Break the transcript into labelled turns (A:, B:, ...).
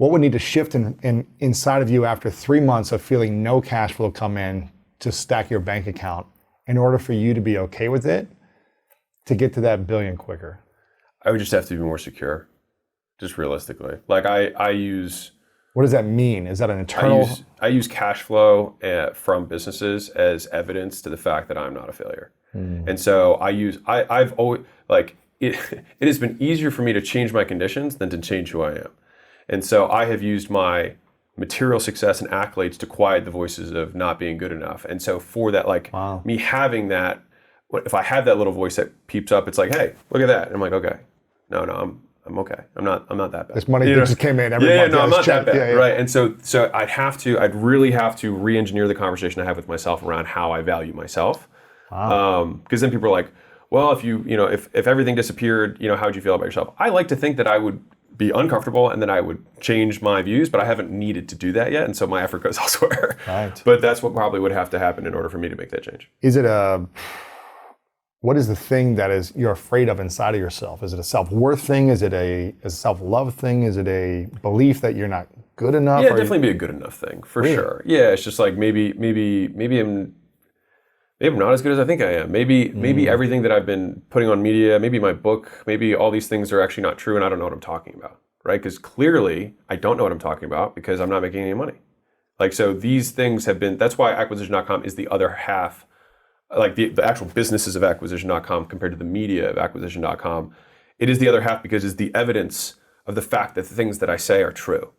A: what would need to shift inside of you after 3 months of feeling no cash flow come in to stack your bank account in order for you to be okay with it to get to that billion quicker?
B: I would just have to be more secure, just realistically. Like I use...
A: What does that mean? Is that an internal...
B: I use cash flow from businesses as evidence to the fact that I'm not a failure. And so I've always, like, it has been easier for me to change my conditions than to change who I am. And so I have used my material success and accolades to quiet the voices of not being good enough. And so for that, like, me having that, if I have that little voice that peeps up, it's like, hey, look at that. And I'm like, okay, no, I'm okay. I'm not that bad.
A: This money just came in every month.
B: No, I'm not that bad, right? And so I'd really have to re-engineer the conversation I have with myself around how I value myself. Because then people are like, well, if everything disappeared, how would you feel about yourself? I like to think that I would be uncomfortable and then I would change my views, but I haven't needed to do that yet, and so my effort goes elsewhere.
A: Right.
B: But that's what probably would have to happen in order for me to make that change.
A: What is the thing that you're afraid of inside of yourself? Is it a self-worth thing? Is it a self-love thing? Is it a belief that you're not good enough?
B: Yeah, definitely be a good enough thing, for sure. Yeah, it's just like maybe I'm not as good as I think I am. Maybe everything that I've been putting on media, maybe my book, maybe all these things are actually not true and I don't know what I'm talking about, right? Because clearly I don't know what I'm talking about because I'm not making any money. Like, so these things that's why Acquisition.com is the other half, like the actual businesses of Acquisition.com compared to the media of Acquisition.com. It is the other half because it's the evidence of the fact that the things that I say are true.